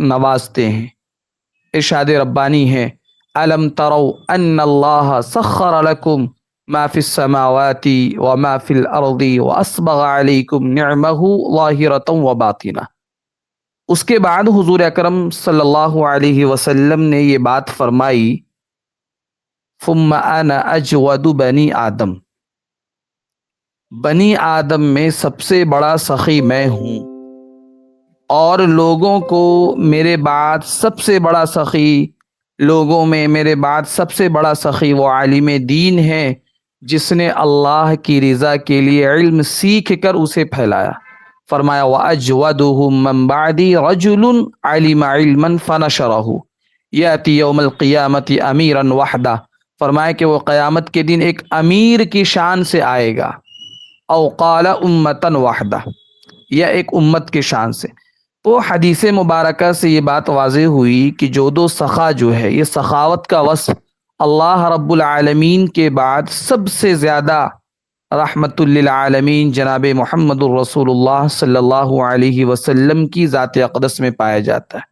نوازتے ہیں۔ ارشاد ربانی ہے، الم تروا ان اللہ سخر لکم ما فی السماوات وما فی الارض واسبغ علیکم نعمہ ظاہرۃ وباطنہ۔ اس کے بعد حضور اکرم صلی اللہ علیہ وسلم نے یہ بات فرمائی، ثم انا اجود بنی آدم، بنی آدم میں سب سے بڑا سخی میں ہوں، اور لوگوں کو میرے بعد سب سے بڑا سخی، لوگوں میں میرے بعد سب سے بڑا سخی وہ عالم دین ہے جس نے اللہ کی رضا کے لیے علم سیکھ کر اسے پھیلایا۔ فرمایا وَأَجْوَدُهُم مَّن بَعْدِي رَجُلٌ عَلِمَ عِلْمًا فَنَشَرَهُ يَأْتِي يَوْمَ الْقِيَامَةِ أَمِيرًا وَحْدَهُ۔ فرمایا کہ وہ قیامت کے دن ایک امیر کی شان سے آئے گا، او قال أُمَّةً وَحْدَهُ، یا ایک امت کی شان سے۔ تو حدیث مبارکہ سے یہ بات واضح ہوئی کہ جود و سخا جو ہے، یہ سخاوت کا وصف اللہ رب العالمین کے بعد سب سے زیادہ رحمت للعالمین جناب محمد الرسول اللہ صلی اللہ علیہ وسلم کی ذات اقدس میں پایا جاتا ہے۔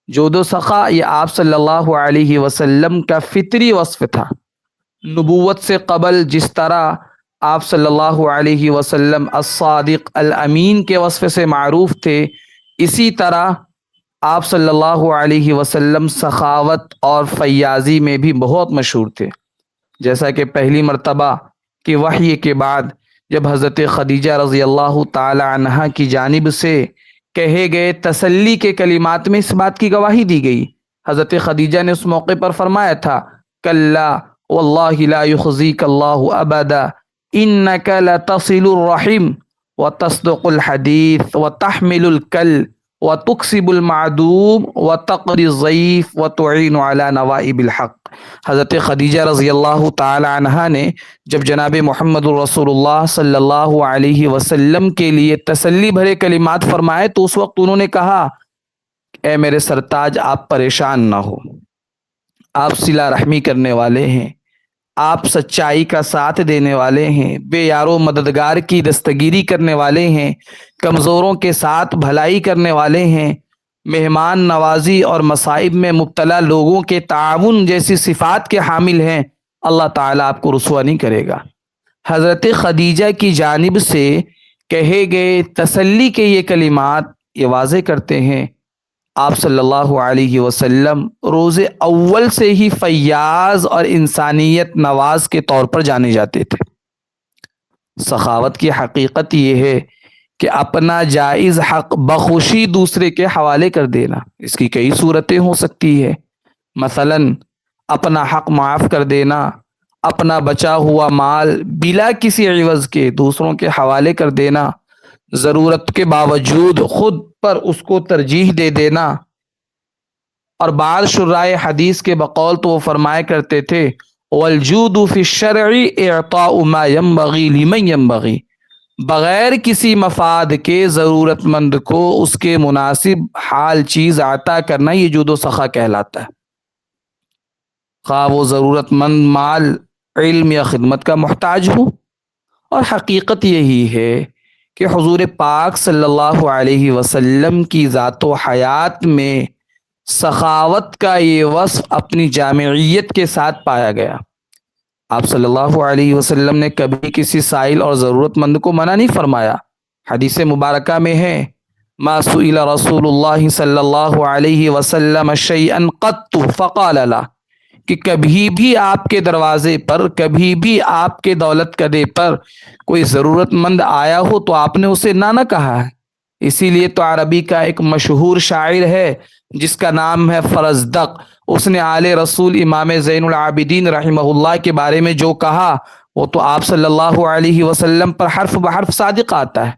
جود و سخا یہ آپ صلی اللہ علیہ وسلم کا فطری وصف تھا۔ نبوت سے قبل جس طرح آپ صلی اللہ علیہ وسلم الصادق الامین کے وصف سے معروف تھے، اسی طرح آپ صلی اللہ علیہ وسلم سخاوت اور فیاضی میں بھی بہت مشہور تھے۔ جیسا کہ پہلی مرتبہ کہ وحی کے بعد جب حضرت خدیجہ رضی اللہ تعالی عنہا کی جانب سے کہے گئے تسلی کے کلمات میں اس بات کی گواہی دی گئی، حضرت خدیجہ نے اس موقع پر فرمایا تھا، کلا واللہ لا یخزیک اللہ ابدا انک لتصل الرحم وتصدق الحدیث وتحمل الکل وتکسب المعدوم وتقری الضیف وتعین علی نوائب الحق۔ حضرت خدیجہ رضی اللہ تعالی عنہا نے جب جناب محمد الرسول اللہ صلی اللہ علیہ وسلم کے لیے تسلی بھرے کلمات فرمائے تو اس وقت انہوں نے کہا، اے میرے سرتاج آپ پریشان نہ ہو، آپ صلہ رحمی کرنے والے ہیں، آپ سچائی کا ساتھ دینے والے ہیں، بے یارو مددگار کی دستگیری کرنے والے ہیں، کمزوروں کے ساتھ بھلائی کرنے والے ہیں، مہمان نوازی اور مصائب میں مبتلا لوگوں کے تعاون جیسی صفات کے حامل ہیں، اللہ تعالیٰ آپ کو رسوا نہیں کرے گا۔ حضرت خدیجہ کی جانب سے کہے گئے تسلی کے یہ کلمات یہ واضح کرتے ہیں آپ صلی اللہ علیہ وسلم روز اول سے ہی فیاض اور انسانیت نواز کے طور پر جانے جاتے تھے۔ سخاوت کی حقیقت یہ ہے کہ اپنا جائز حق بخوشی دوسرے کے حوالے کر دینا۔ اس کی کئی صورتیں ہو سکتی ہے، مثلا اپنا حق معاف کر دینا، اپنا بچا ہوا مال بلا کسی عوض کے دوسروں کے حوالے کر دینا، ضرورت کے باوجود خود پر اس کو ترجیح دے دینا۔ اور بعض شرائع حدیث کے بقول تو وہ فرمایا کرتے تھے، والجود فی الشرع اعطاء ما ينبغی لمن ينبغی، بغیر کسی مفاد کے ضرورت مند کو اس کے مناسب حال چیز عطا کرنا، یہ جود و سخا کہلاتا ہے، خواہ وہ ضرورت مند مال، علم یا خدمت کا محتاج ہو۔ اور حقیقت یہی ہے کہ حضور پاک صلی اللہ علیہ وسلم کی ذات و حیات میں سخاوت کا یہ وصف اپنی جامعیت کے ساتھ پایا گیا۔ آپ صلی اللہ علیہ وسلم نے کبھی کسی سائل اور ضرورت مند کو منع نہیں فرمایا۔ حدیث مبارکہ میں ہے، ما سئل رسول اللہ صلی اللہ علیہ وسلم شیئا قط فقال لا، کہ کبھی بھی آپ کے دروازے پر، کبھی بھی آپ کے دولت کدے پر کوئی ضرورت مند آیا ہو تو آپ نے اسے نہ کہا ہے۔ اسی لیے تو عربی کا ایک مشہور شاعر ہے جس کا نام ہے فرزدق، اس نے آل رسول امام زین العابدین رحمہ اللہ کے بارے میں جو کہا وہ تو آپ صلی اللہ علیہ وسلم پر حرف بحرف صادق آتا ہے۔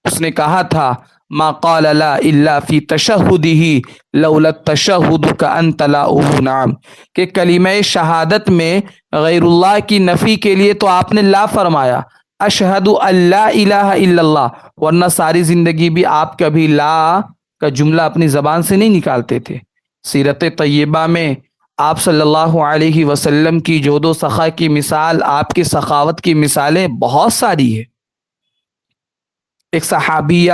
اس نے کہا تھا، ما قال لا الا فی تشہدہ لولا التشہد کانت لاؤہ نعم، کہ کلمہ شہادت میں غیر اللہ کی نفی کے لیے تو آپ نے لا فرمایا، اشہد ان لا الہ الا اللہ، ورنہ ساری زندگی بھی آپ کبھی لا کا جملہ اپنی زبان سے نہیں نکالتے تھے۔ سیرت طیبہ میں آپ صلی اللہ علیہ وسلم کی جود و سخا کی مثال، آپ کی سخاوت کی مثالیں بہت ساری ہے۔ ایک صحابیہ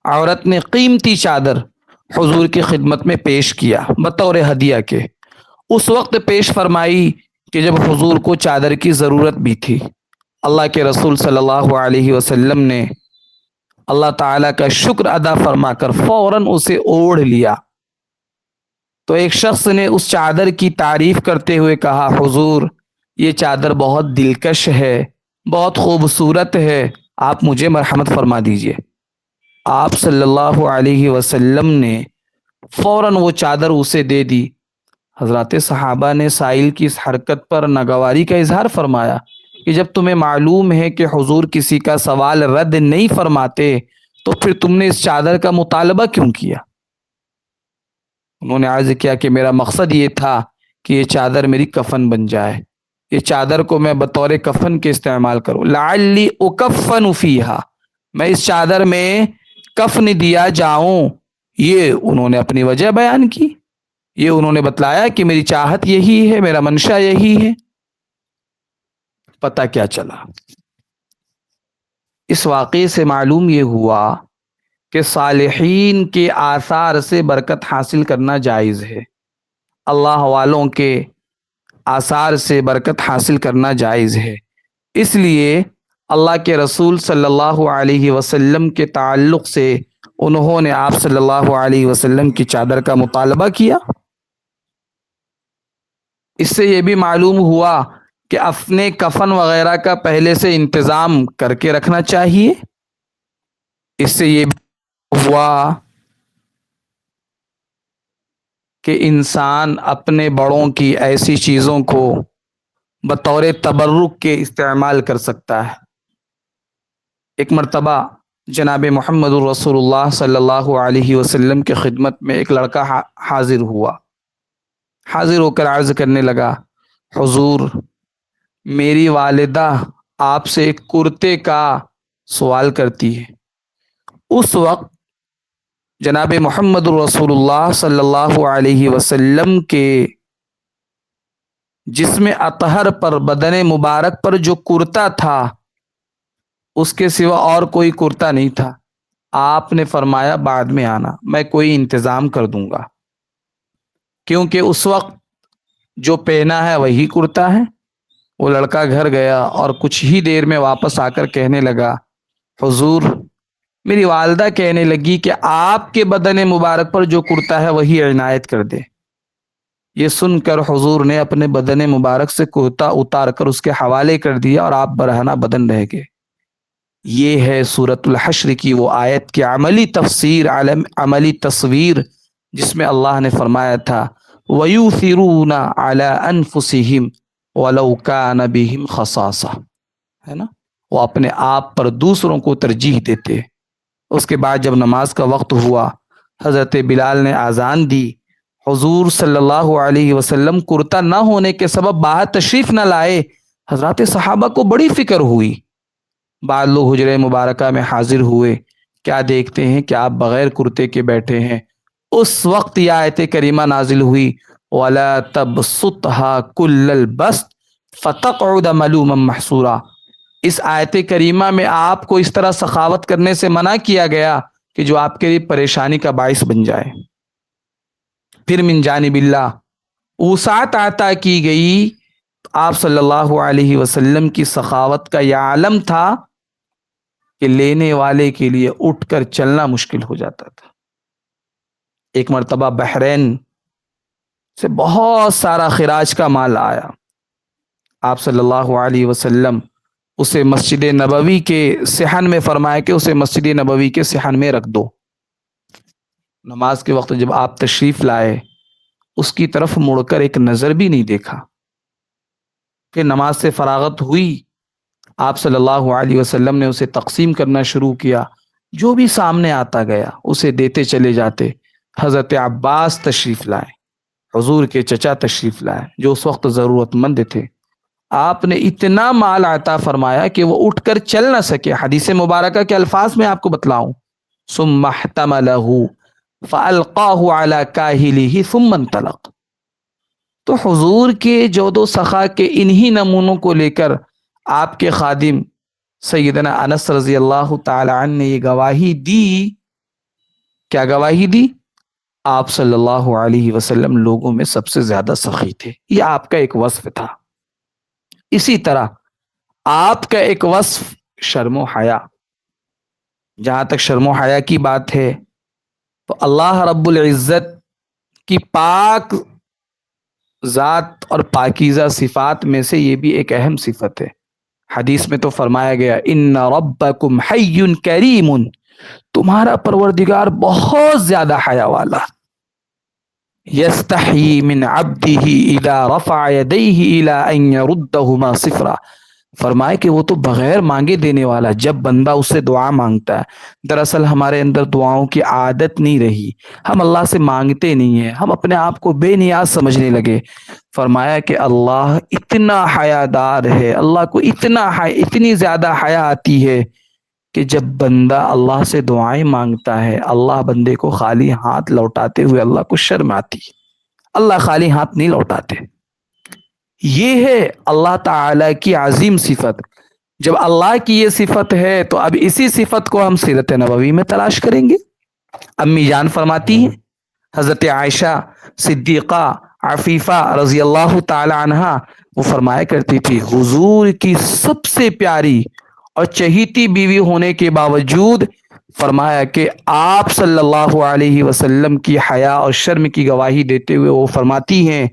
عورت نے قیمتی چادر حضور کی خدمت میں پیش کیا بطور ہدیہ کے. اس وقت پیش فرمائی کہ جب حضور کو چادر کی ضرورت بھی تھی. اللہ کے رسول صلی اللہ علیہ وسلم نے اللہ تعالیٰ کا شکر ادا فرما کر فوراً اسے اوڑھ لیا. تو ایک شخص نے اس چادر کی تعریف کرتے ہوئے کہا، حضور یہ چادر بہت دلکش ہے، بہت خوبصورت ہے، آپ مجھے مرحمت فرما دیجئے. آپ صلی اللہ علیہ وسلم نے فوراً وہ چادر اسے دے دی. حضرات صحابہ نے سائل کی اس حرکت پر ناگواری کا اظہار فرمایا کہ جب تمہیں معلوم ہے کہ حضور کسی کا سوال رد نہیں فرماتے تو پھر تم نے اس چادر کا مطالبہ کیوں کیا؟ انہوں نے عرض کیا کہ میرا مقصد یہ تھا کہ یہ چادر میری کفن بن جائے، یہ چادر کو میں بطور کفن کے استعمال کروں. لعلی اکفن فیہا، میں اس چادر میں کفن دیا جاؤں. یہ انہوں نے اپنی وجہ بیان کی، یہ انہوں نے بتلایا کہ میری چاہت یہی ہے، میرا منشا یہی ہے. پتہ کیا چلا؟ اس واقعے سے معلوم یہ ہوا کہ صالحین کے آثار سے برکت حاصل کرنا جائز ہے، اللہ والوں کے آثار سے برکت حاصل کرنا جائز ہے. اس لیے اللہ کے رسول صلی اللہ علیہ وسلم کے تعلق سے انہوں نے آپ صلی اللہ علیہ وسلم کی چادر کا مطالبہ کیا. اس سے یہ بھی معلوم ہوا کہ اپنے کفن وغیرہ کا پہلے سے انتظام کر کے رکھنا چاہیے. اس سے یہ بھی ہوا کہ انسان اپنے بڑوں کی ایسی چیزوں کو بطور تبرک کے استعمال کر سکتا ہے. ایک مرتبہ جناب محمد الرسول اللہ صلی اللہ علیہ وسلم کی خدمت میں ایک لڑکا حاضر ہوا. حاضر ہو کر عرض کرنے لگا، حضور میری والدہ آپ سے ایک کرتے کا سوال کرتی ہے. اس وقت جناب محمد الرسول اللہ صلی اللہ علیہ وسلم کے جسم اطہر پر، بدن مبارک پر جو کرتا تھا اس کے سوا اور کوئی کرتا نہیں تھا. آپ نے فرمایا بعد میں آنا، میں کوئی انتظام کر دوں گا. کیونکہ اس وقت جو پہنا ہے وہی کرتا ہے. وہ لڑکا گھر گیا اور کچھ ہی دیر میں واپس آ کر کہنے لگا، حضور میری والدہ کہنے لگی کہ آپ کے بدن مبارک پر جو کرتا ہے وہی عنایت کر دے. یہ سن کر حضور نے اپنے بدن مبارک سے کرتا اتار کر اس کے حوالے کر دیا اور آپ برہنہ بدن رہ گئے. یہ ہے سورۃ الحشر کی وہ آیت کی عملی تفسیر، عملی تصویر، جس میں اللہ نے فرمایا تھا وَيُؤْثِرُونَ عَلَىٰ أَنفُسِهِمْ وَلَوْ كَانَ بِهِمْ خَصَاصَةٌ، ہے نا، وہ اپنے آپ پر دوسروں کو ترجیح دیتے. اس کے بعد جب نماز کا وقت ہوا، حضرت بلال نے اذان دی. حضور صلی اللہ علیہ وسلم کرتا نہ ہونے کے سبب باہر تشریف نہ لائے. حضرات صحابہ کو بڑی فکر ہوئی. بعض لوگ حجرہ مبارکہ میں حاضر ہوئے، کیا دیکھتے ہیں کہ آپ بغیر کرتے کے بیٹھے ہیں. اس وقت یہ آیت کریمہ نازل ہوئی وَلَا تَبْسُطْهَا كُلَّ الْبَسْطِ فَتَقْعُدَ مَلُومًا مَحْسُورًا. اس آیت کریمہ میں آپ کو اس طرح سخاوت کرنے سے منع کیا گیا کہ جو آپ کے لیے پریشانی کا باعث بن جائے. پھر من جانب اللہ وسعت عطا کی گئی. آپ صلی اللہ علیہ وسلم کی سخاوت کا یہ عالم تھا کہ لینے والے کے لیے اٹھ کر چلنا مشکل ہو جاتا تھا. ایک مرتبہ بحرین سے بہت سارا خراج کا مال آیا. آپ صلی اللہ علیہ وسلم اسے مسجد نبوی کے صحن میں فرمایا کہ اسے مسجد نبوی کے صحن میں رکھ دو. نماز کے وقت جب آپ تشریف لائے اس کی طرف مڑ کر ایک نظر بھی نہیں دیکھا. کہ نماز سے فراغت ہوئی، آپ صلی اللہ علیہ وسلم نے اسے تقسیم کرنا شروع کیا. جو بھی سامنے آتا گیا اسے دیتے چلے جاتے. حضرت عباس تشریف لائے، حضور کے چچا تشریف لائے جو اس وقت ضرورت مند تھے. آپ نے اتنا مال عطا فرمایا کہ وہ اٹھ کر چل نہ سکے. حدیث مبارکہ کے الفاظ میں آپ کو بتلاؤں، ثم احتملہ فالقاہ علی کاہلہ ثم انطلق. تو حضور کے جود و سخا کے انہی نمونوں کو لے کر آپ کے خادم سیدنا انس رضی اللہ تعالی عنہ نے یہ گواہی دی. کیا گواہی دی؟ آپ صلی اللہ علیہ وسلم لوگوں میں سب سے زیادہ سخی تھے، یہ آپ کا ایک وصف تھا۔ اسی طرح آپ کا ایک وصف شرم و حیا، جہاں تک شرم و حیا کی بات ہے تو اللہ رب العزت کی پاک ذات اور پاکیزہ صفات میں سے یہ بھی ایک اہم صفت ہے۔ حدیث میں تو فرمایا گیا ان ربکم حی کریم، تمہارا پروردگار بہت زیادہ حیا والا، یستحیی من عبدہ اذا رفع یدیہ الی ان یردہما صفرا، فرمائے کہ وہ تو بغیر مانگے دینے والا، جب بندہ اس سے دعا مانگتا ہے، دراصل ہمارے اندر دعاؤں کی عادت نہیں رہی، ہم اللہ سے مانگتے نہیں ہیں، ہم اپنے آپ کو بے نیاز سمجھنے لگے۔ فرمایا کہ اللہ اتنا حیادار ہے، اللہ کو اتنی زیادہ حیا آتی ہے کہ جب بندہ اللہ سے دعائیں مانگتا ہے، اللہ بندے کو خالی ہاتھ لوٹاتے ہوئے اللہ کو شرم آتی ہے، اللہ خالی ہاتھ نہیں لوٹاتے۔ یہ ہے اللہ تعالی کی عظیم صفت۔ جب اللہ کی یہ صفت ہے تو اب اسی صفت کو ہم سیرت نبوی میں تلاش کریں گے۔ امی جان فرماتی ہیں، حضرت عائشہ صدیقہ عفیفہ رضی اللہ تعالی عنہا، وہ فرمایا کرتی تھی حضور کی سب سے پیاری اور چہیتی بیوی ہونے کے باوجود فرمایا کہ آپ صلی اللہ علیہ وسلم کی حیا اور شرم کی گواہی دیتے ہوئے وہ فرماتی ہیں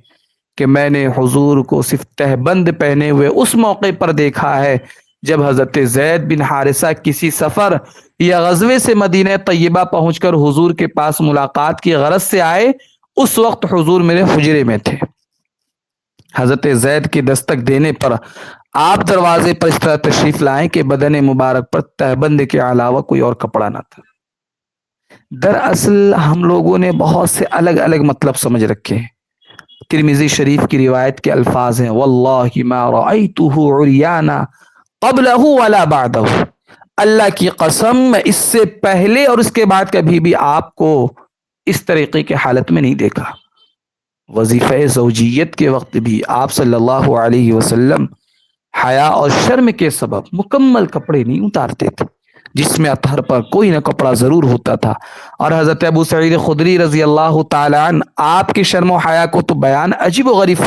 کہ میں نے حضور کو صرف تہبند پہنے ہوئے اس موقع پر دیکھا ہے جب حضرت زید بن حارثہ کسی سفر یا غزوے سے مدینہ طیبہ پہنچ کر حضور کے پاس ملاقات کی غرض سے آئے، اس وقت حضور میرے حجرے میں تھے۔ حضرت زید کی دستک دینے پر آپ دروازے پر اس طرح تشریف لائیں کہ بدن مبارک پر تہبند کے علاوہ کوئی اور کپڑا نہ تھا۔ دراصل ہم لوگوں نے بہت سے الگ الگ مطلب سمجھ رکھے ہیں۔ ترمذی شریف کی روایت کے الفاظ ہیں واللہ ما رأیتہ عریانا قبلہ ولا بعدہ، اللہ کی قسم میں اس سے پہلے اور اس کے بعد کبھی بھی آپ کو اس طریقے کی حالت میں نہیں دیکھا۔ وظیفہ زوجیت کے وقت بھی آپ صلی اللہ علیہ وسلم حیا اور شرم کے سبب مکمل کپڑے نہیں اتارتے تھے، جس میں اطہر پر کوئی نہ کپڑا ضرور ہوتا تھا۔ اور حضرت ابو سعید خدری رضی اللہ تعالی عنہ آپ کی شرم و حیا کو تو بیان عجیب و غریب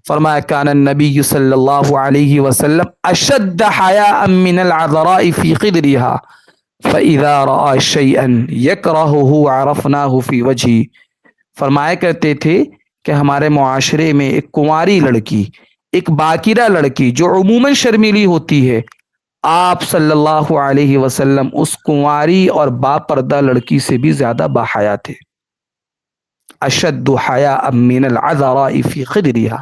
فرمایا کان النبی صلی اللہ علیہ وسلم اشد حیاء من العذراء فی قدرها فاذا راى شيئا يكرهه عرفناه في وجهه، فرمایا کرتے تھے کہ ہمارے معاشرے میں ایک کنواری لڑکی، ایک باکرہ لڑکی جو عموماً شرمیلی ہوتی ہے، آپ صلی اللہ علیہ وسلم اس کنواری اور با پردہ لڑکی سے بھی زیادہ باحیا تھے۔ اشد حیاء من العذراء فی خدرها،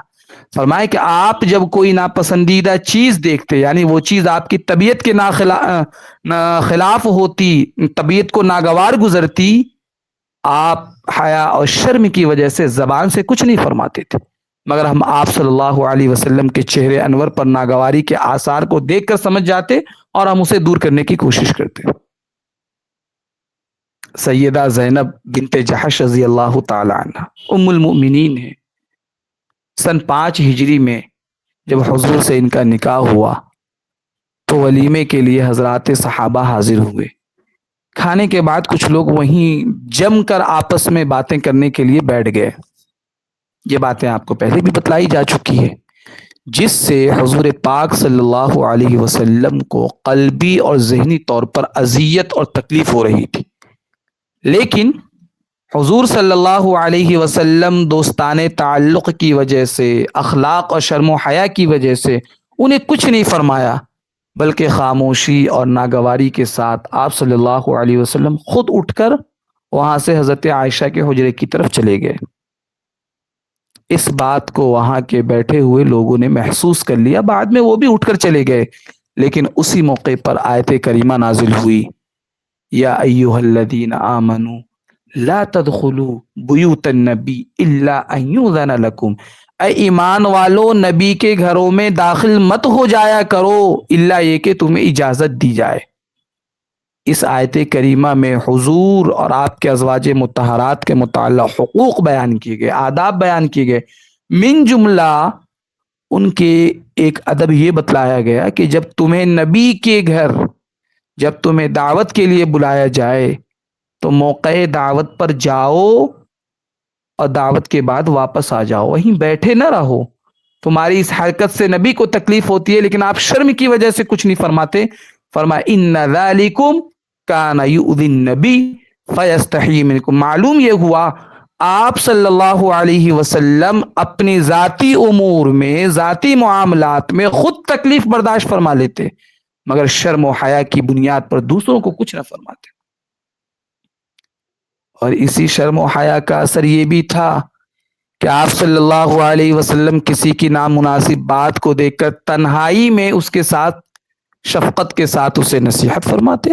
فرمائے کہ آپ جب کوئی ناپسندیدہ چیز دیکھتے، یعنی وہ چیز آپ کی طبیعت کے خلاف ہوتی، طبیعت کو ناگوار گزرتی، آپ حیا اور شرم کی وجہ سے زبان سے کچھ نہیں فرماتے تھے، مگر ہم آپ صلی اللہ علیہ وسلم کے چہرے انور پر ناگواری کے آثار کو دیکھ کر سمجھ جاتے اور ہم اسے دور کرنے کی کوشش کرتے۔ سیدہ زینب بنت جحش رضی اللہ تعالی عنہ ام المؤمنین ہے۔ سن 5 ہجری میں جب حضور سے ان کا نکاح ہوا تو ولیمے کے لیے حضرات صحابہ حاضر ہوئے۔ کھانے کے بعد کچھ لوگ وہیں جم کر آپس میں باتیں کرنے کے لیے بیٹھ گئے۔ یہ باتیں آپ کو پہلے بھی بتلائی جا چکی ہے، جس سے حضور پاک صلی اللہ علیہ وسلم کو قلبی اور ذہنی طور پر اذیت اور تکلیف ہو رہی تھی، لیکن حضور صلی اللہ علیہ وسلم دوستانے تعلق کی وجہ سے، اخلاق اور شرم و حیا کی وجہ سے انہیں کچھ نہیں فرمایا، بلکہ خاموشی اور ناگواری کے ساتھ آپ صلی اللہ علیہ وسلم خود اٹھ کر وہاں سے حضرت عائشہ کے حجرے کی طرف چلے گئے۔ اس بات کو وہاں کے بیٹھے ہوئے لوگوں نے محسوس کر لیا، بعد میں وہ بھی اٹھ کر چلے گئے، لیکن اسی موقع پر آیت کریمہ نازل ہوئی یا ایھا الذین آمنوا لا تدخلوا بیوت النبی الا ان یؤذن لکم، اے ایمان والو نبی کے گھروں میں داخل مت ہو جایا کرو الا یہ کہ تمہیں اجازت دی جائے۔ اس آیت کریمہ میں حضور اور آپ کے ازواج مطہرات کے متعلق حقوق بیان کیے گئے، آداب بیان کیے گئے، من جملہ ان کے ایک ادب یہ بتلایا گیا کہ جب تمہیں نبی کے گھر، جب تمہیں دعوت کے لیے بلایا جائے تو موقع دعوت پر جاؤ اور دعوت کے بعد واپس آ جاؤ، وہیں بیٹھے نہ رہو۔ تمہاری اس حرکت سے نبی کو تکلیف ہوتی ہے لیکن آپ شرم کی وجہ سے کچھ نہیں فرماتے۔ فرمایا ان ذالکم کان یؤذی النبی فیستحی منکم۔ معلوم یہ ہوا آپ صلی اللہ علیہ وسلم اپنی ذاتی امور میں، ذاتی معاملات میں خود تکلیف برداشت فرما لیتے مگر شرم و حیا کی بنیاد پر دوسروں کو کچھ نہ فرماتے۔ اور اسی شرم و حیا کا اثر یہ بھی تھا کہ آپ صلی اللہ علیہ وسلم کسی کی نامناسب بات کو دیکھ کر تنہائی میں اس کے ساتھ شفقت کے ساتھ اسے نصیحت فرماتے۔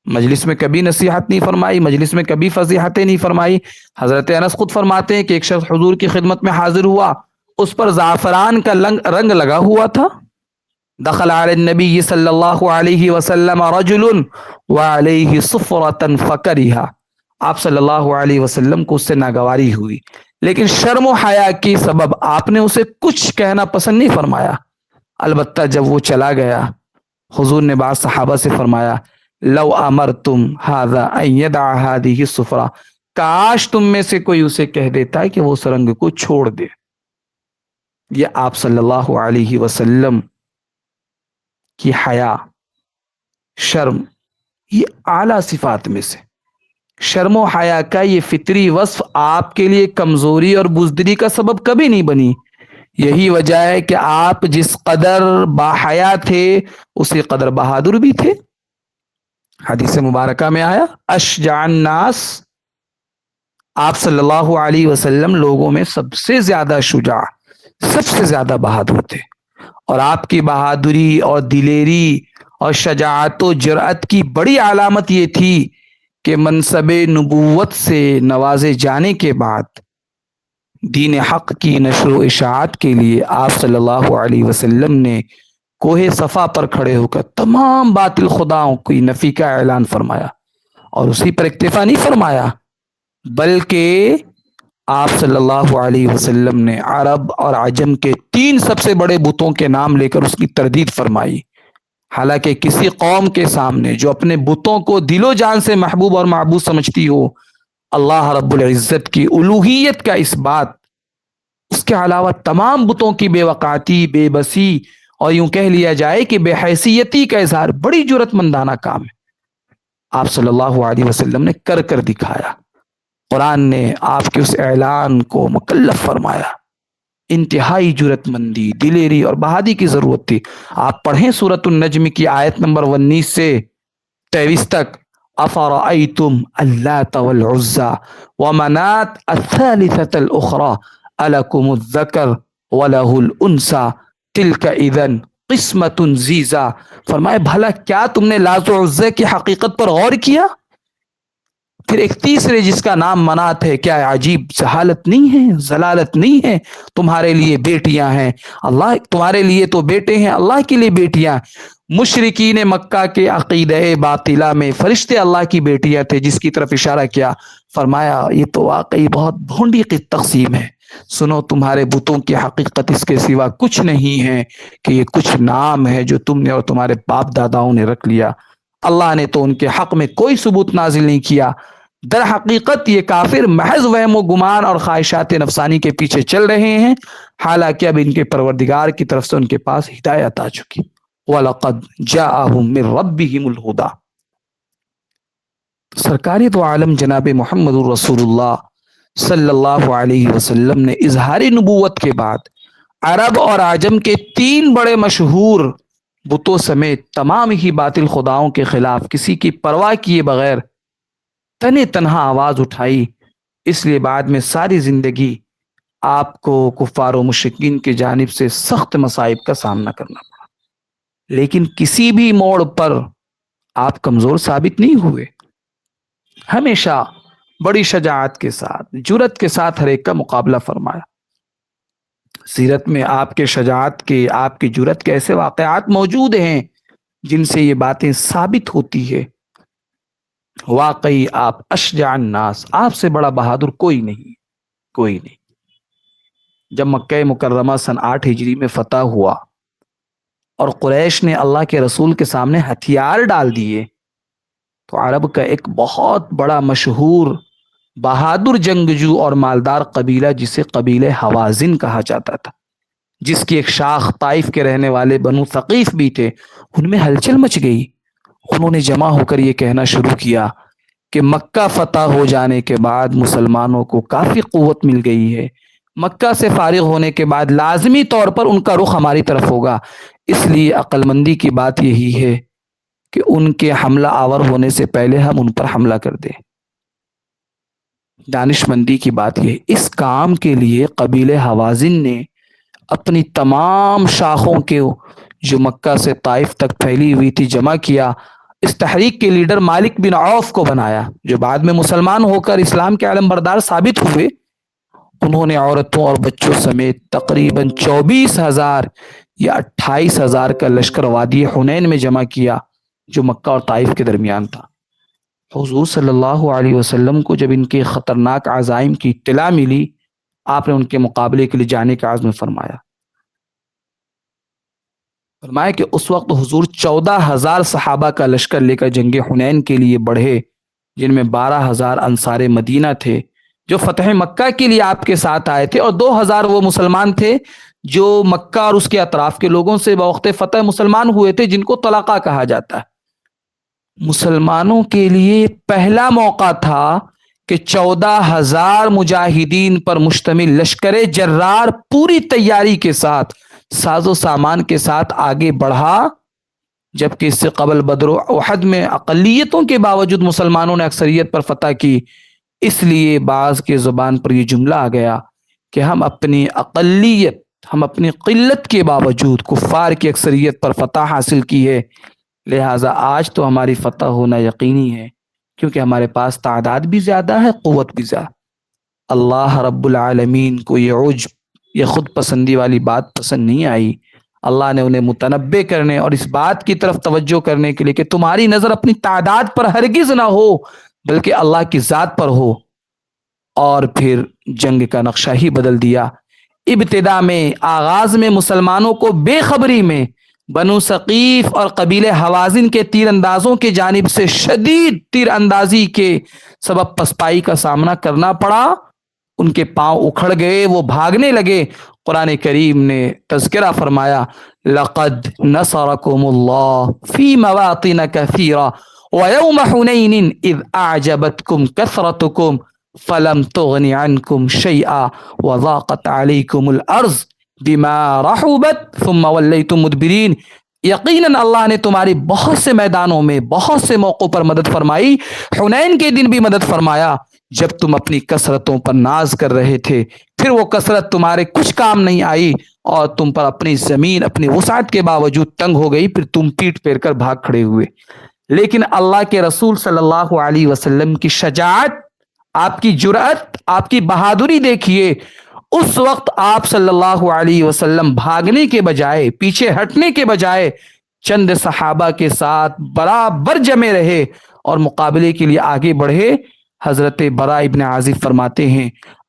مجلس میں کبھی نصیحت نہیں فرمائی، مجلس میں کبھی فضیحتیں نہیں فرمائی۔ حضرت انس خود فرماتے ہیں کہ ایک شخص حضور کی خدمت میں حاضر ہوا، اس پر زعفران کا رنگ لگا ہوا تھا۔ دخل علی النبی صلی اللہ علیہ وسلم رجل وعلیہ صفرة فکرہا۔ آپ صلی اللہ علیہ وسلم کو اس سے ناگواری ہوئی لیکن شرم و حیا کی سبب آپ نے اسے کچھ کہنا پسند نہیں فرمایا۔ البتہ جب وہ چلا گیا حضور نے بعض صحابہ سے فرمایا لو امرتم ھذا ان يدع هذه الصفرہ، کاش تم میں سے کوئی اسے کہہ دیتا ہے کہ وہ اس رنگ کو چھوڑ دے۔ یہ آپ صلی اللہ علیہ وسلم کی حیا، شرم، یہ اعلیٰ صفات میں سے۔ شرم و حیا کا یہ فطری وصف آپ کے لیے کمزوری اور بزدلی کا سبب کبھی نہیں بنی۔ یہی وجہ ہے کہ آپ جس قدر باحیا تھے اسی قدر بہادر بھی تھے۔ حدیث مبارکہ میں آیا اشجع الناس، آپ صلی اللہ علیہ وسلم لوگوں میں سب سے زیادہ شجاع، سب سے زیادہ بہادر تھے۔ اور آپ کی بہادری اور دلیری اور شجاعت و جرأت کی بڑی علامت یہ تھی کہ منصب نبوت سے نوازے جانے کے بعد دین حق کی نشر و اشاعت کے لیے آپ صلی اللہ علیہ وسلم نے کوہ صفا پر کھڑے ہو کر تمام باطل خداؤں کی نفی کا اعلان فرمایا، اور اسی پر اکتفا نہیں فرمایا بلکہ آپ صلی اللہ علیہ وسلم نے عرب اور عجم کے 3 سب سے بڑے بتوں کے نام لے کر اس کی تردید فرمائی۔ حالانکہ کسی قوم کے سامنے جو اپنے بتوں کو دل و جان سے محبوب اور معبود سمجھتی ہو اللہ رب العزت کی الوہیت کا اس بات، اس کے علاوہ تمام بتوں کی بے وقاتی، بے بسی اور یوں کہہ لیا جائے کہ بے حیثیتی کا اظہار بڑی جرأت مندانہ کام ہے، آپ صلی اللہ علیہ وسلم نے کر کر دکھایا۔ قرآن نے آپ کے اس اعلان کو مکلف فرمایا۔ انتہائی جرأت مندی، دلیری اور بہادری کی ضرورت تھی۔ آپ پڑھیں سورۃ النجم کی آیت نمبر 19 سے 23 تک افرأیتم اللات والعزى ومنات الثالثة الاخرى الکم الذکر وله الانثى تلک اذا قسمۃ ضیزی۔ فرمائے بھلا کیا تم نے لات و عزی کی حقیقت پر غور کیا؟ پھر ایک تیسرے جس کا نام منات ہے، کیا عجیب جہالت نہیں ہے، ضلالت نہیں ہے؟ تمہارے لیے بیٹیاں ہیں، اللہ تمہارے لیے تو بیٹے ہیں، اللہ کے لیے بیٹیاں۔ مشرکین مکہ کے عقیدہ باطلہ میں فرشتے اللہ کی بیٹیاں تھے، جس کی طرف اشارہ کیا، فرمایا یہ تو واقعی بہت بھونڈی کی تقسیم ہے۔ سنو تمہارے بتوں کی حقیقت اس کے سوا کچھ نہیں ہے کہ یہ کچھ نام ہے جو تم نے اور تمہارے باپ داداؤں نے رکھ لیا، اللہ نے تو ان کے حق میں کوئی ثبوت نازل نہیں کیا۔ در حقیقت یہ کافر محض وہم و گمان اور خواہشات نفسانی کے پیچھے چل رہے ہیں، حالانکہ اب ان کے پروردگار کی طرف سے ان کے پاس ہدایت آ چکی۔ وَلَقَدْ جَاءَهُم مِّن رَّبِّهِمُ الْهُدَىٰ۔ سرکار تو عالم جناب محمد رسول اللہ صلی اللہ علیہ وسلم نے اظہار نبوت کے بعد عرب اور عجم کے 3 بڑے مشہور بتوں سمیت تمام ہی باطل خداؤں کے خلاف کسی کی پرواہ کیے بغیر تنے تنہا آواز اٹھائی۔ اس لیے بعد میں ساری زندگی آپ کو کفار و مشرکین کی جانب سے سخت مصائب کا سامنا کرنا پڑا، لیکن کسی بھی موڑ پر آپ کمزور ثابت نہیں ہوئے۔ ہمیشہ بڑی شجاعت کے ساتھ، جرأت کے ساتھ ہر ایک کا مقابلہ فرمایا۔ سیرت میں آپ کے شجاعت کے، آپ کی جرأت کے ایسے واقعات موجود ہیں جن سے یہ باتیں ثابت ہوتی ہے واقعی آپ اشجع الناس، آپ سے بڑا بہادر کوئی نہیں، کوئی نہیں۔ جب مکہ مکرمہ سن 8 ہجری میں فتح ہوا اور قریش نے اللہ کے رسول کے سامنے ہتھیار ڈال دیے تو عرب کا ایک بہت بڑا مشہور بہادر جنگجو اور مالدار قبیلہ جسے قبیلہ حوازن کہا جاتا تھا، جس کی ایک شاخ طائف کے رہنے والے بنو ثقیف بھی تھے، ان میں ہلچل مچ گئی۔ انہوں نے جمع ہو کر یہ کہنا شروع کیا کہ مکہ فتح ہو جانے کے بعد مسلمانوں کو کافی قوت مل گئی ہے، مکہ سے فارغ ہونے کے بعد لازمی طور پر ان کا رخ ہماری طرف ہوگا، اس لیے عقل مندی کی بات یہی ہے کہ ان کے حملہ آور ہونے سے پہلے ہم ان پر حملہ کر دیں۔ دانش مندی کی بات یہ، اس کام کے لیے قبیلہ حوازن نے اپنی تمام شاخوں کے جو مکہ سے طائف تک پھیلی ہوئی تھی جمع کیا۔ اس تحریک کے لیڈر مالک بن عوف کو بنایا، جو بعد میں مسلمان ہو کر اسلام کے علم بردار ثابت ہوئے۔ انہوں نے عورتوں اور بچوں سمیت تقریباً 24,000 یا 28,000 کا لشکر وادی حنین میں جمع کیا، جو مکہ اور طائف کے درمیان تھا۔ حضور صلی اللہ علیہ وسلم کو جب ان کے خطرناک عزائم کی اطلاع ملی، آپ نے ان کے مقابلے کے لیے جانے کا عزم فرمایا۔ فرمایا کہ اس وقت حضور 14,000 صحابہ کا لشکر لے کر جنگ حنین کے لیے بڑھے، جن میں 12,000 انصار مدینہ تھے جو فتح مکہ کے لیے آپ کے ساتھ آئے تھے، اور 2,000 وہ مسلمان تھے جو مکہ اور اس کے اطراف کے لوگوں سے بوقت فتح مسلمان ہوئے تھے، جن کو طلقہ کہا جاتا ہے۔ مسلمانوں کے لیے پہلا موقع تھا کہ 14,000 مجاہدین پر مشتمل لشکر جرار پوری تیاری کے ساتھ، ساز و سامان کے ساتھ آگے بڑھا، جبکہ اس سے قبل بدر و احد میں اقلیتوں کے باوجود مسلمانوں نے اکثریت پر فتح کی۔ اس لیے بعض کے زبان پر یہ جملہ آ گیا کہ ہم اپنی اقلیت، ہم اپنی قلت کے باوجود کفار کی اکثریت پر فتح حاصل کی ہے، لہٰذا آج تو ہماری فتح ہونا یقینی ہے، کیونکہ ہمارے پاس تعداد بھی زیادہ ہے، قوت بھی زیادہ۔ اللہ رب العالمین کو یہ عجب، یہ خود پسندی والی بات پسند نہیں آئی۔ اللہ نے انہیں متنبع کرنے اور اس بات کی طرف توجہ کرنے کے لیے کہ تمہاری نظر اپنی تعداد پر ہرگز نہ ہو بلکہ اللہ کی ذات پر ہو، اور پھر جنگ کا نقشہ ہی بدل دیا۔ ابتدا میں، آغاز میں مسلمانوں کو بے خبری میں بنو ثقیف اور قبیلہ حوازن کے تیر اندازوں کی جانب سے شدید تیر اندازی کے سبب پسپائی کا سامنا کرنا پڑا۔ ان کے پاؤں اکھڑ گئے، وہ بھاگنے لگے۔ قرآن کریم نے تذکرہ فرمایا، لقد نصرکم اللہ فی مواطن کثیرہ ویوم حنین اذ اعجبتکم کثرتکم فلم تغن عنکم شیئا وضاقت علیکم الارض بما رحبت ثم ولیتم مدبرین۔ یقیناً اللہ نے تمہاری بہت سے میدانوں میں بہت سے موقعوں پر مدد فرمائی، حنین کے دن بھی مدد فرمایا جب تم اپنی کثرتوں پر ناز کر رہے تھے، پھر وہ کثرت تمہارے کچھ کام نہیں آئی اور تم پر اپنی زمین اپنی وسعت کے باوجود تنگ ہو گئی، پھر تم پیٹ پھیر کر بھاگ کھڑے ہوئے۔ لیکن اللہ کے رسول صلی اللہ علیہ وسلم کی شجاعت، آپ کی جرأت، آپ کی بہادری دیکھیے۔ اس وقت آپ صلی اللہ علیہ وسلم بھاگنے کے بجائے، پیچھے ہٹنے کے بجائے چند صحابہ کے ساتھ برابر جمے رہے اور مقابلے کے لیے آگے بڑھے۔ حضرت براء ابن عازب فرماتے ہیں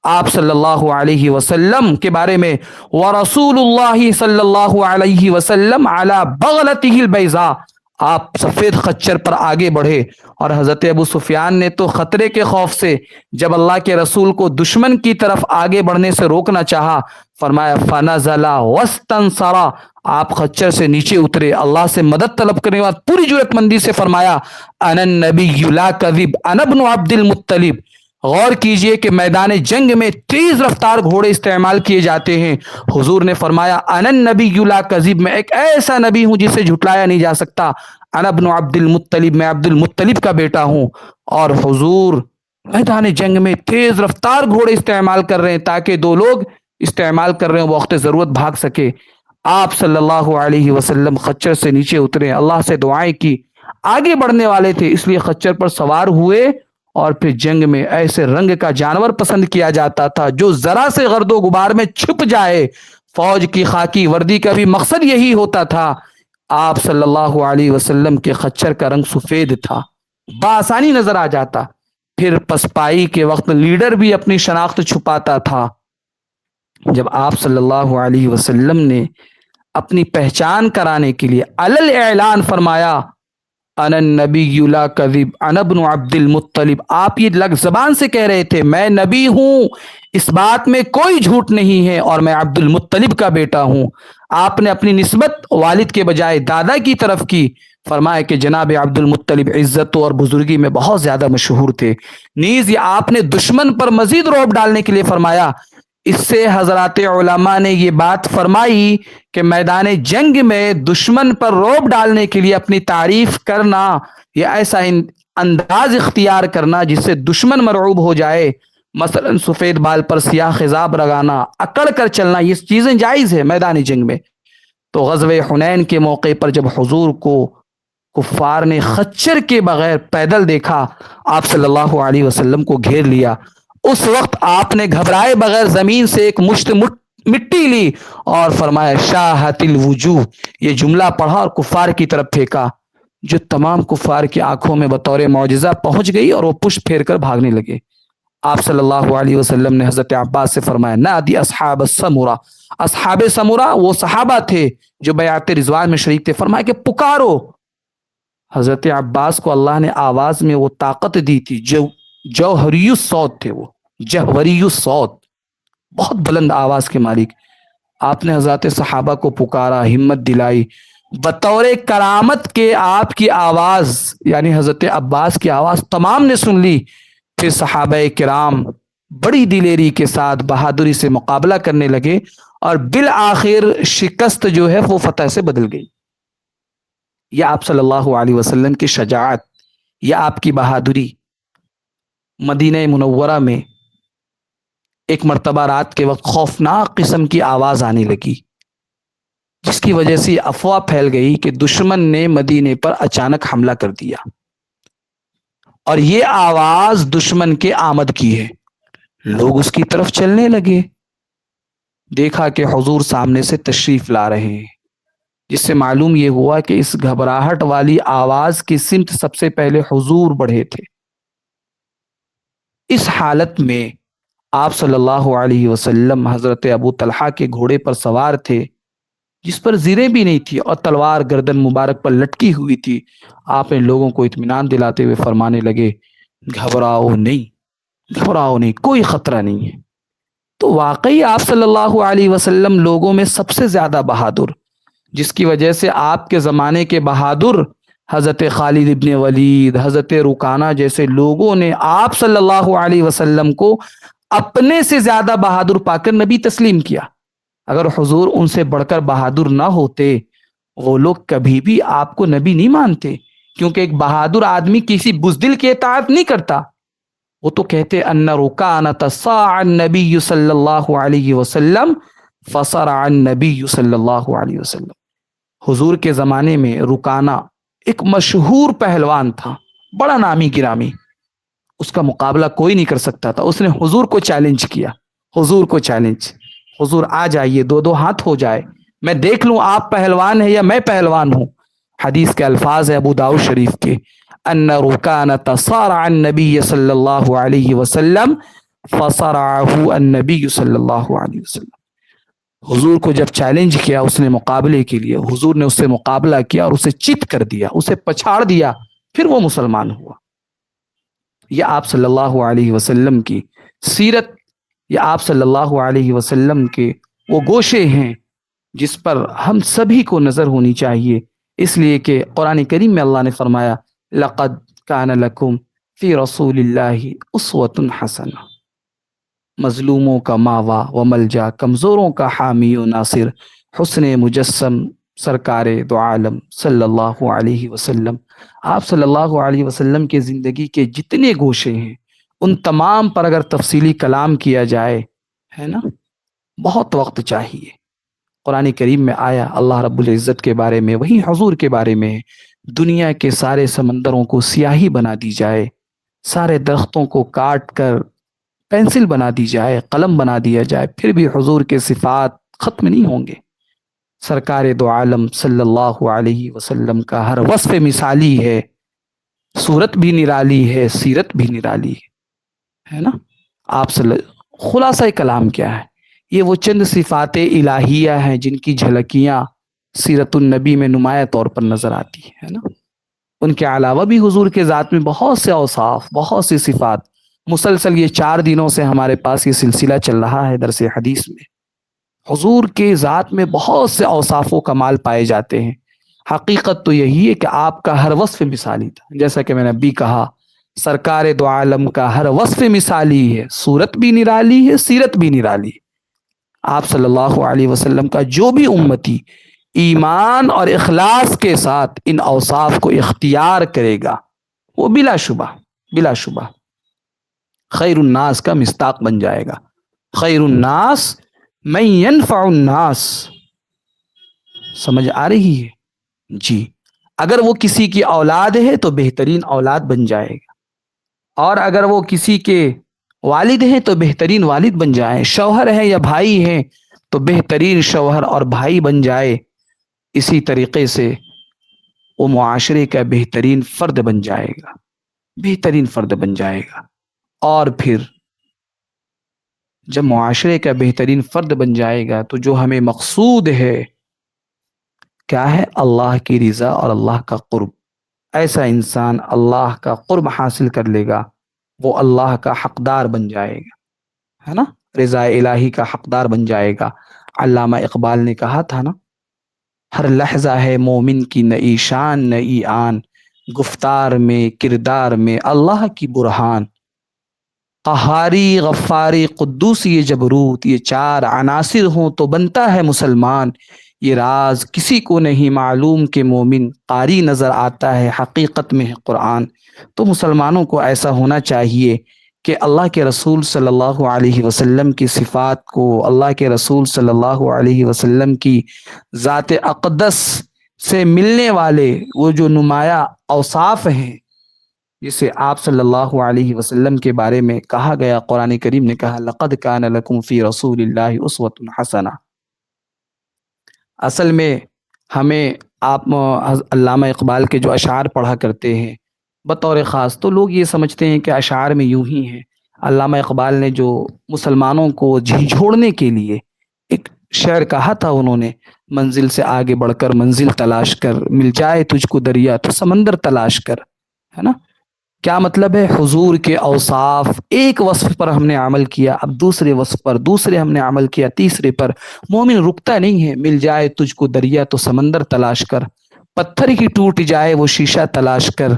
آپ صلی اللہ علیہ وسلم کے بارے میں، وَرَسُولُ اللَّهِ صلی اللہ علیہ وسلم عَلَى بَغْلَتِهِ الْبَيْضَاء، آپ سفید خچر پر آگے بڑھے، اور حضرت ابو سفیان نے تو خطرے کے خوف سے جب اللہ کے رسول کو دشمن کی طرف آگے بڑھنے سے روکنا چاہا، فرمایا فَنَزَلَ وَاسْتَنصَرَ، آپ خچر سے نیچے اترے، اللہ سے مدد طلب کرنے کے بعد پوری جرأت مندی سے فرمایا انا النبی لا کذب انا ابن عبد المطلب۔ غور کیجئے کہ میدان جنگ میں تیز رفتار گھوڑے استعمال کیے جاتے ہیں۔ حضور نے فرمایا انا النبی لا کذب، میں ایک ایسا نبی ہوں جسے جھٹلایا نہیں جا سکتا، انا ابن عبد المطلب، میں عبد المطلب کا بیٹا ہوں۔ اور حضور میدان جنگ میں تیز رفتار گھوڑے استعمال کر رہے ہیں تاکہ دو لوگ استعمال کر رہے ہیں وقت ضرورت بھاگ سکے۔ آپ صلی اللہ علیہ وسلم خچر سے نیچے اترے، اللہ سے دعائیں کی، آگے بڑھنے والے تھے اس لیے خچر پر سوار ہوئے، اور پھر جنگ میں ایسے رنگ کا جانور پسند کیا جاتا تھا جو ذرا سے گرد و غبار میں چھپ جائے۔ فوج کی خاکی وردی کا بھی مقصد یہی ہوتا تھا۔ آپ صلی اللہ علیہ وسلم کے خچر کا رنگ سفید تھا، بآسانی نظر آ جاتا۔ پھر پسپائی کے وقت لیڈر بھی اپنی شناخت چھپاتا تھا۔ جب آپ صلی اللہ علیہ وسلم نے اپنی پہچان کرانے کے لیے علل اعلان فرمایا انا نبی لا کذب انا ابن عبد المطلب، آپ یہ لگ زبان سے کہہ رہے تھے میں نبی ہوں، اس بات میں کوئی جھوٹ نہیں ہے، اور میں عبد المطلب کا بیٹا ہوں۔ آپ نے اپنی نسبت والد کے بجائے دادا کی طرف کی، فرمایا کہ جناب عبد المطلب عزت اور بزرگی میں بہت زیادہ مشہور تھے۔ نیز یہ آپ نے دشمن پر مزید رعب ڈالنے کے لیے فرمایا۔ اس سے حضرات علماء نے یہ بات فرمائی کہ میدان جنگ میں دشمن پر رعب ڈالنے کے لیے اپنی تعریف کرنا یا ایسا انداز اختیار کرنا جس سے دشمن مرعوب ہو جائے، مثلا سفید بال پر سیاہ خضاب لگانا، اکڑ کر چلنا، یہ چیزیں جائز ہے میدان جنگ میں۔ تو غزوہ حنین کے موقع پر جب حضور کو کفار نے خچر کے بغیر پیدل دیکھا، آپ صلی اللہ علیہ وسلم کو گھیر لیا، اس وقت آپ نے گھبرائے بغیر زمین سے ایک مشت مٹی لی اور فرمایا شاہت الوجوہ، یہ جملہ پڑھا اور کفار کی طرف پھینکا، جو تمام کفار کی آنکھوں میں بطور معجزہ پہنچ گئی اور وہ پشت پھیر کر بھاگنے لگے۔ آپ صلی اللہ علیہ وسلم نے حضرت عباس سے فرمایا نادی اصحاب السمرہ، اصحاب سمرہ وہ صحابہ تھے جو بیعت رضوان میں شریک تھے، فرمایا کہ پکارو۔ حضرت عباس کو اللہ نے آواز میں وہ طاقت دی تھی، جو جوہری الصوت تھے، وہ جوہری الصوت، بہت بلند آواز کے مالک۔ آپ نے حضرت صحابہ کو پکارا، ہمت دلائی، بطور کرامت کے آپ کی آواز یعنی حضرت عباس کی آواز تمام نے سن لی۔ پھر صحابہ کرام بڑی دلیری کے ساتھ بہادری سے مقابلہ کرنے لگے اور بالآخر شکست جو ہے وہ فتح سے بدل گئی۔ یہ آپ صلی اللہ علیہ وسلم کی شجاعت، یہ آپ کی بہادری۔ مدینہ منورہ میں ایک مرتبہ رات کے وقت خوفناک قسم کی آواز آنے لگی، جس کی وجہ سے افواہ پھیل گئی کہ دشمن نے مدینے پر اچانک حملہ کر دیا، اور یہ آواز دشمن کے آمد کی ہے۔ لوگ اس کی طرف چلنے لگے، دیکھا کہ حضور سامنے سے تشریف لا رہے ہیں، جس سے معلوم یہ ہوا کہ اس گھبراہٹ والی آواز کی سمت سب سے پہلے حضور بڑھے تھے۔ اس حالت میں آپ صلی اللہ علیہ وسلم حضرت ابو طلحہ کے گھوڑے پر سوار تھے، جس پر زیریں بھی نہیں تھی اور تلوار گردن مبارک پر لٹکی ہوئی تھی۔ آپ نے لوگوں کو اطمینان دلاتے ہوئے فرمانے لگے گھبراؤ نہیں، گھبراؤ نہیں، کوئی خطرہ نہیں ہے۔ تو واقعی آپ صلی اللہ علیہ وسلم لوگوں میں سب سے زیادہ بہادر، جس کی وجہ سے آپ کے زمانے کے بہادر حضرت خالد ابن ولید، حضرت رکانہ جیسے لوگوں نے آپ صلی اللہ علیہ وسلم کو اپنے سے زیادہ بہادر پا کر نبی تسلیم کیا۔ اگر حضور ان سے بڑھ کر بہادر نہ ہوتے، وہ لوگ کبھی بھی آپ کو نبی نہیں مانتے، کیونکہ ایک بہادر آدمی کسی بزدل کی اطاعت نہیں کرتا۔ وہ تو کہتے ان رکانۃ صاع النبی صلی اللہ علیہ وسلم فصرع النبی صلی اللہ علیہ وسلم۔ حضور کے زمانے میں رکانہ ایک مشہور پہلوان تھا، بڑا نامی گرامی، اس کا مقابلہ کوئی نہیں کر سکتا تھا۔ اس نے حضور کو چیلنج کیا، حضور کو چیلنج، حضور آ جائیے، دو دو ہاتھ ہو جائے، میں دیکھ لوں آپ پہلوان ہیں یا میں پہلوان ہوں۔ حدیث کے الفاظ ہے ابو داؤد شریف کے ان رکانۃ صارع النبی صلی اللہ علیہ وسلم فصرعہ النبی صلی اللہ علیہ وسلم۔ حضور کو جب چیلنج کیا اس نے مقابلے کے لیے، حضور نے اس سے مقابلہ کیا اور اسے چت کر دیا، اسے پچھاڑ دیا، پھر وہ مسلمان ہوا۔ یہ آپ صلی اللہ علیہ وسلم کی سیرت، یہ آپ صلی اللہ علیہ وسلم کے وہ گوشے ہیں جس پر ہم سبھی کو نظر ہونی چاہیے، اس لیے کہ قرآن کریم میں اللہ نے فرمایا لقد کان لکم فی رسول اللہ اسوۃ حسنہ، مظلوموں کا ماوا و ملجا، کمزوروں کا حامی و ناصر، حسن مجسم سرکار دو عالم صلی اللہ علیہ وسلم۔ آپ صلی اللہ علیہ وسلم کے زندگی کے جتنے گوشے ہیں ان تمام پر اگر تفصیلی کلام کیا جائے ہے نا، بہت وقت چاہیے۔ قرآن کریم میں آیا اللہ رب العزت کے بارے میں، وہی حضور کے بارے میں، دنیا کے سارے سمندروں کو سیاہی بنا دی جائے، سارے درختوں کو کاٹ کر پینسل بنا دی جائے، قلم بنا دیا جائے، پھر بھی حضور کے صفات ختم نہیں ہوں گے۔ سرکار دو عالم صلی اللہ علیہ وسلم کا ہر وصف مثالی ہے، صورت بھی نرالی ہے، سیرت بھی نرالی ہے نا۔ آپ خلاصہ کلام کیا ہے؟ یہ وہ چند صفات الہیہ ہیں جن کی جھلکیاں سیرت النبی میں نمایاں طور پر نظر آتی ہے نا۔ ان کے علاوہ بھی حضور کے ذات میں بہت سے اوصاف، بہت سی صفات، مسلسل یہ 4 دنوں سے ہمارے پاس یہ سلسلہ چل رہا ہے درس حدیث میں۔ حضور کے ذات میں بہت سے اوصاف و کمال پائے جاتے ہیں۔ حقیقت تو یہی ہے کہ آپ کا ہر وصف مثالی تھا، جیسا کہ میں نے ابھی کہا، سرکار دو عالم کا ہر وصف مثالی ہے، صورت بھی نرالی ہے، سیرت بھی نرالی ہے۔ آپ صلی اللہ علیہ وسلم کا جو بھی امتی ایمان اور اخلاص کے ساتھ ان اوصاف کو اختیار کرے گا، وہ بلا شبہ، بلا شبہ خیر الناس کا مصداق بن جائے گا۔ خیر الناس من ينفع الناس، سمجھ آ رہی ہے؟ جی، اگر وہ کسی کی اولاد ہے تو بہترین اولاد بن جائے گا، اور اگر وہ کسی کے والد ہیں تو بہترین والد بن جائے، شوہر ہے یا بھائی ہیں تو بہترین شوہر اور بھائی بن جائے۔ اسی طریقے سے وہ معاشرے کا بہترین فرد بن جائے گا، بہترین فرد بن جائے گا۔ اور پھر جب معاشرے کا بہترین فرد بن جائے گا تو جو ہمیں مقصود ہے کیا ہے؟ اللہ کی رضا اور اللہ کا قرب۔ ایسا انسان اللہ کا قرب حاصل کر لے گا، وہ اللہ کا حقدار بن جائے گا، ہے نا، رضا الہی کا حقدار بن جائے گا۔ علامہ اقبال نے کہا تھا نا، ہر لحظہ ہے مومن کی نئی شان نئی آن، گفتار میں کردار میں اللہ کی برہان، قہاری غفاری قدوسی جبروت، یہ 4 عناصر ہوں تو بنتا ہے مسلمان۔ یہ راز کسی کو نہیں معلوم کہ مومن قاری نظر آتا ہے حقیقت میں ہے قرآن۔ تو مسلمانوں کو ایسا ہونا چاہیے کہ اللہ کے رسول صلی اللہ علیہ وسلم کی صفات کو، اللہ کے رسول صلی اللہ علیہ وسلم کی ذات اقدس سے ملنے والے وہ جو نمایاں اوصاف ہیں، جسے آپ صلی اللہ علیہ وسلم کے بارے میں کہا گیا، قرآن کریم نے کہا لقد کان لکم فی رسول اللہ اسوۃ حسنہ۔ اصل میں ہمیں آپ علامہ اقبال کے جو اشعار پڑھا کرتے ہیں بطور خاص، تو لوگ یہ سمجھتے ہیں کہ اشعار میں یوں ہی ہیں۔ علامہ اقبال نے جو مسلمانوں کو جھنجھوڑنے کے لیے ایک شعر کہا تھا، انہوں نے منزل سے آگے بڑھ کر منزل تلاش کر، مل جائے تجھ کو دریا تو سمندر تلاش کر، ہے نا۔ کیا مطلب ہے؟ حضور کے اوصاف، ایک وصف پر ہم نے عمل کیا، اب دوسرے وصف پر، دوسرے ہم نے عمل کیا، تیسرے پر۔ مومن رکتا نہیں ہے، مل جائے تجھ کو دریا تو سمندر تلاش کر، پتھر ہی ٹوٹ جائے وہ شیشہ تلاش کر،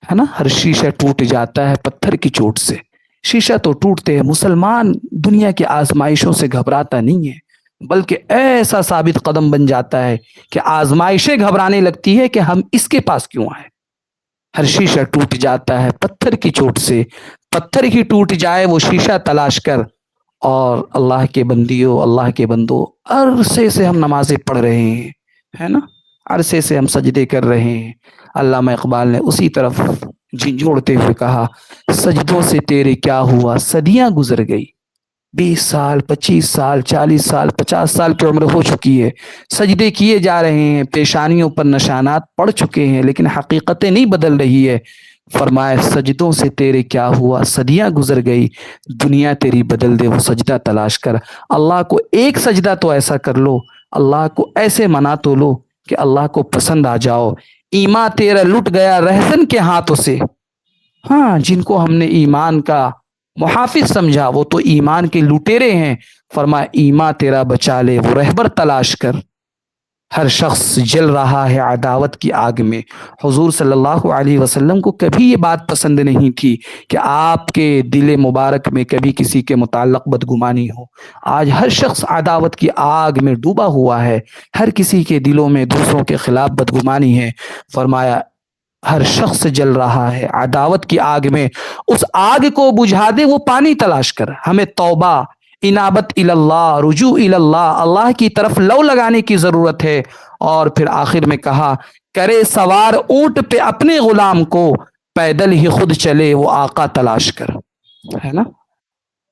ہے نا۔ ہر شیشہ ٹوٹ جاتا ہے پتھر کی چوٹ سے، شیشہ تو ٹوٹتے ہیں۔ مسلمان دنیا کی آزمائشوں سے گھبراتا نہیں ہے، بلکہ ایسا ثابت قدم بن جاتا ہے کہ آزمائشیں گھبرانے لگتی ہے کہ ہم اس کے پاس کیوں آئے۔ ہر شیشہ ٹوٹ جاتا ہے پتھر کی چوٹ سے، پتھر ہی ٹوٹ جائے وہ شیشہ تلاش کر۔ اور اللہ کے بندیوں، اللہ کے بندو، عرصے سے ہم نمازیں پڑھ رہے ہیں، ہے نا، عرصے سے ہم سجدے کر رہے ہیں۔ علامہ اقبال نے اسی طرف جھنجھوڑتے ہوئے کہا سجدوں سے تیرے کیا ہوا، صدیاں گزر گئی، 20 سال 25 سال 40 سال 50 سال کی عمر ہو چکی ہے، سجدے کیے جا رہے ہیں، پیشانیوں پر نشانات پڑ چکے ہیں، لیکن حقیقتیں نہیں بدل رہی ہے۔ فرمایا سجدوں سے تیرے کیا ہوا، صدیاں گزر گئی، دنیا تیری بدل دے وہ سجدہ تلاش کر۔ اللہ کو ایک سجدہ تو ایسا کر لو، اللہ کو ایسے منا تو لو کہ اللہ کو پسند آ جاؤ۔ ایمان تیرا لٹ گیا رہزن کے ہاتھوں سے، ہاں، جن کو ہم نے ایمان کا محافظ سمجھا وہ تو ایمان کے لٹیرے ہیں۔ فرمایا ایمان تیرا بچا لے وہ رہبر تلاش کر۔ ہر شخص جل رہا ہے عداوت کی آگ میں۔ حضور صلی اللہ علیہ وسلم کو کبھی یہ بات پسند نہیں تھی کہ آپ کے دل مبارک میں کبھی کسی کے متعلق بدگمانی ہو۔ آج ہر شخص عداوت کی آگ میں ڈوبا ہوا ہے، ہر کسی کے دلوں میں دوسروں کے خلاف بدگمانی ہے۔ فرمایا ہر شخص جل رہا ہے عداوت کی آگ میں، اس آگ کو بجھا دے وہ پانی تلاش کر۔ ہمیں توبہ، انابت اللہ، رجوع اللہ، اللہ کی طرف لو لگانے کی ضرورت ہے۔ اور پھر آخر میں کہا کرے سوار اونٹ پہ اپنے غلام کو، پیدل ہی خود چلے وہ آقا تلاش کر، ہے نا۔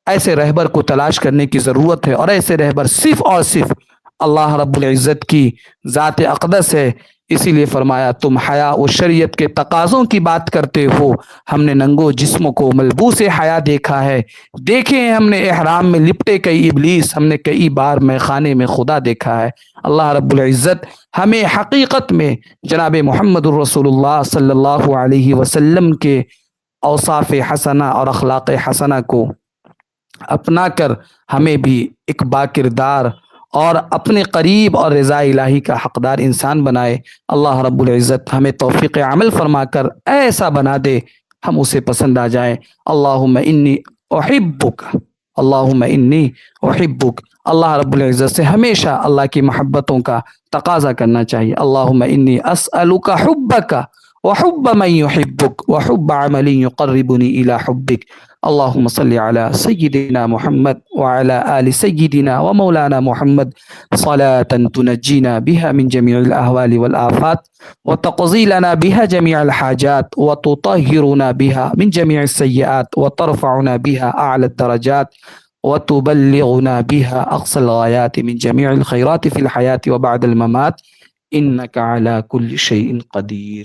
ایسے رہبر کو تلاش کرنے کی ضرورت ہے، اور ایسے رہبر صرف اور صرف اللہ رب العزت کی ذات اقدس ہے۔ اسی لیے فرمایا تم حیا و شریعت کے تقاضوں کی بات کرتے ہو، ہم نے ننگو جسموں کو ملبوس حیا دیکھا ہے، دیکھے ہیں ہم نے احرام میں لپٹے کئی ابلیس، ہم نے کئی بار میخانے میں خدا دیکھا ہے۔ اللہ رب العزت ہمیں حقیقت میں جناب محمد الرسول اللہ صلی اللہ علیہ وسلم کے اوصاف حسنہ اور اخلاق حسنہ کو اپنا کر ہمیں بھی ایک باکردار اور اپنے قریب اور رضا الہی کا حقدار انسان بنائے۔ اللہ رب العزت ہمیں توفیق عمل فرما کر ایسا بنا دے ہم اسے پسند آ جائیں۔ اللہم انی احبک، اللہم انی احبک۔ اللہ رب العزت سے ہمیشہ اللہ کی محبتوں کا تقاضا کرنا چاہیے۔ اللہم انی اسألک حبک وحب من يحبك وحب عمل يقربني إلى حبك۔ اللهم صل على سيدنا محمد وعلى آل سيدنا ومولانا محمد صلاة تنجينا بها من جميع الأهوال والآفات وتقضي لنا بها جميع الحاجات وتطهرنا بها من جميع السيئات وترفعنا بها أعلى الدرجات وتبلغنا بها أقصى الغايات من جميع الخيرات في الحياة وبعد الممات إنك على كل شيء قدير۔